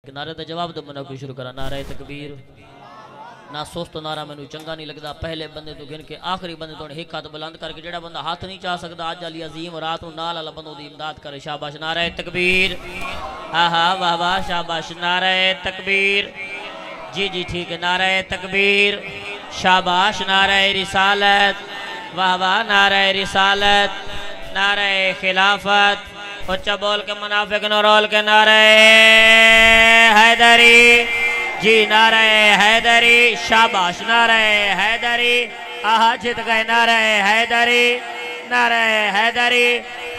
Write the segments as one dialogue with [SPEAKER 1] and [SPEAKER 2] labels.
[SPEAKER 1] नारे का जवाब तो मैंने शुरू करा। नारे तकबीर ना सुस्त नारा मैनू चंगा नहीं लगता। पहले बंदे तो गिन के आखिरी बंदे तो एक हाथ बुलंद करके जेड़ा बंदा हाथ नहीं चाह सकता अज वाली अजीम रात नूं नाल वाला बंदों दी इमदाद करे। शाबाश नारे तकबीर। आहा वाह वाह शाबाश नारे तकबीर। जी जी ठीक है नारे तकबीर। शाबाश नारे रिसालत। वाह वाह नारे रिसालत। नारे खिलाफत। उच्चा बोल के मुनाफिक न रोल के नारे हैदरी। जी नारे हैदरी। शाबाश नारे हैदरी। आहा जित गए नारे हैदरी। नारे हैदरी।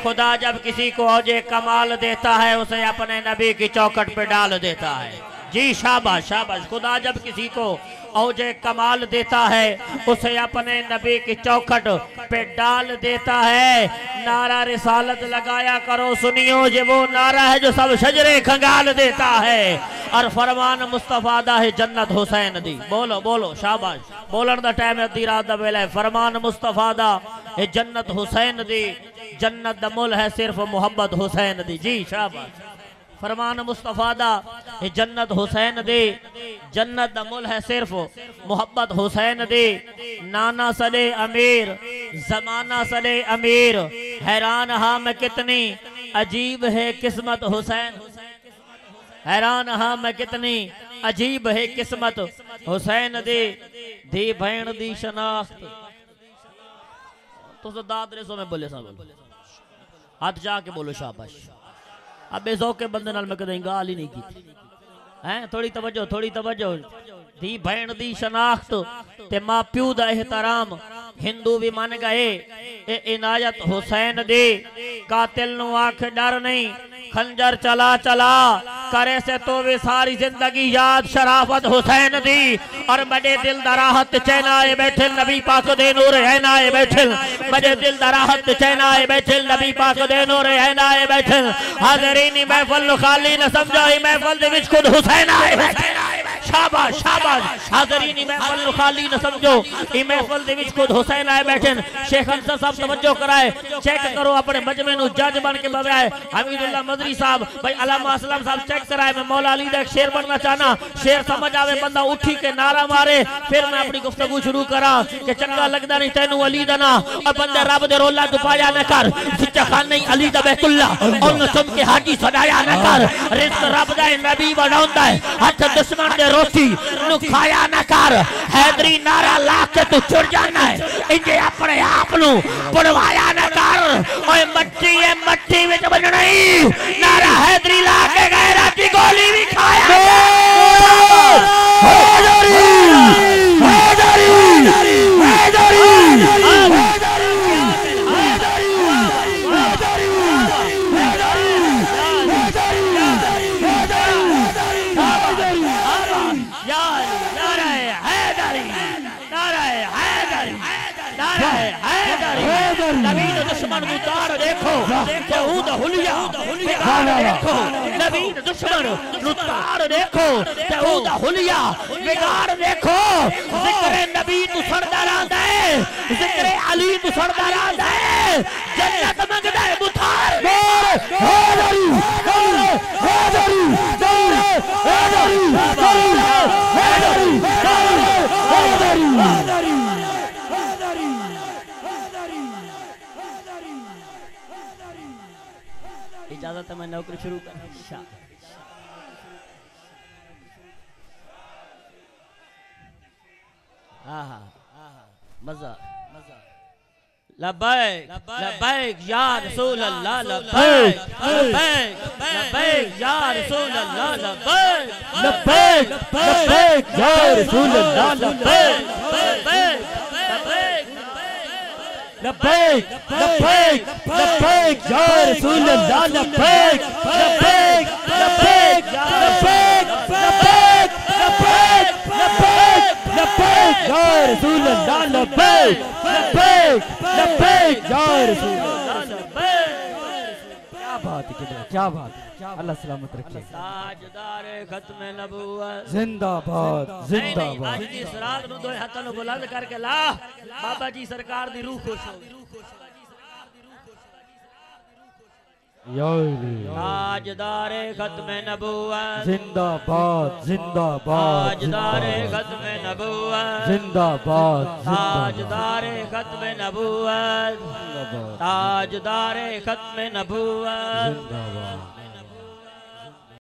[SPEAKER 1] खुदा जब किसी को औजे कमाल देता है उसे अपने नबी की चौखट पे डाल देता है। जी शाबाश शाबाश। खुदा जब किसी को औजे कमाल देता है उसे अपने नबी की चौखट पे डाल देता है। नारा रिसालत लगाया करो सुनियो जे वो नारा है जो सब शजरे खंगाल देता है। और फरमान मुस्तफा दा है जन्नत हुसैन दी। बोलो बोलो शाबाश। बोलन दा टाइम अद्धी रात दा वेला है। फरमान मुस्तफा दा है जन्नत हुसैन दी। जन्नत दा मुल है सिर्फ मोहब्बत हुसैन दी। जी शाबाश। फरमान मुस्तफा दा जन्नत हुसैन दे। जन्नत दा मुल है सिर्फ मोहब्बत हुसैन दे। नाना सले अमीर जमाना सले अमीर हैरान हाँ मैं कितनी अजीब है किस्मत हुसैन। हैरान हाँ मैं कितनी अजीब है किस्मत हुसैन दे। धी भैन दी शनाख्त तो दाद रेसो में बोले सब हाथ जाके बोलो शाबाश। अब बेजौक के बंदे नाल मैं कदे गाल ही नहीं की हैं। थोड़ी तवज्जो थोड़ी तवज्जो। धी भैन दी शनाख्त ते मां प्यू दा एहतराम हिंदू भी मान गए। ए इनायत हुसैन दे। कातिल नु आंख डर नहीं खंजर चला चला करे से तो वे सारी जिंदगी याद शराफत हुसैन दी। और बड़े दिल दराहत चैनाए बैठे नबी पाक दे नूर है नाए बैठे। बड़े दिल दराहत चैनाए बैठे नबी पाक दे नूर है नाए बैठे। हाज़रीन महफिल खाली न समझो महफिल दे विच खुद हुसैन आए बैठे। शाबाश शाबाश। हाज़रीन महफिल खाली न समझो महफिल दे विच खुद हुसैन आए बैठे। शेख अंसर साहब तवज्जो कराए चेक करो अपने मजमे नु जज बन के बजाए। हमीदुल्लाह मदरी साहब भाई अलामा असलम साहब चेक कराए। मैं मौला अली दा एक शेर बनना चाहना। शेर समझ आवे बंदा उठी के नारा मारे फिर मैं अपनी गुफ्तगू शुरू करा कि चंगा लगदा नहीं तैनू अली दा ना। और बंदे रब दे रोला दुपाया न कर सच्चा खान नहीं अली दा बैतुल्ला और न सुन के हाजी सदाया न कर। रिज़्क रब दा नबी बनाउंदा है हथ दुश्मन दे रोटी नु खाया न कर। हैदरी नारा ला के तू चुर जाना है इंजे अपने आप नु पड़वाया न कर। ओए मट्टी है मट्टी विच बनना नहीं। नारा हैदरी ला के गैरा की गोली भी खाया। हैदरी हैदरी हैदरी नबी दुश्मन उतार देखो तऊद हुलिया देखो। नबी दुश्मन उतार देखो तऊद हुलिया बिगाड़ देखो। जिक्र नबी तू सड़दा रहंदा है जिक्र अली तू सड़दा रहंदा है। जन्नत मंगदा है बुथार हैदरी हैदरी हैदरी हैदरी हैदरी। इजाजत है मैं नौकरी शुरू कर। मजा लब्बैक लब्बैक या रसूल अल्लाह लब्बैक लब्बैक लब्बैक या रसूल अल्लाह लब्बैक लब्बैक लब्बैक या रसूल अल्लाह लब्बैक लब्बैक लब्बैक लब्बैक लब्बैक या रसूल अल्लाह लब्बैक लब्बैक लब्बैक लब्बैक लब्बैक लब्बैक लब्बैक लब्बैक या रसूल अल्लाह लब्बैक लब्बैक लब्बैक या रसूल अल्लाह लब्बैक। क्या बात है क्या बात है। अल्लाह सलामत रखे। ताजदार खत्म नबूवत जिंदाबाद जिंदाबाद। आज दी इस रात नु दो हाथां नु बुलंद करके ला बाबा जी सरकार दी रूह खुश हो। ताजदारे खत्म नबूवत
[SPEAKER 2] जिंदाबाद जिंदाबाद
[SPEAKER 1] ताजदारे खत्म नबूवत
[SPEAKER 2] जिंदाबाद
[SPEAKER 1] ताजदारे खत्म नबूवत ताजदारे खत्म नबूवत
[SPEAKER 2] जिंदाबाद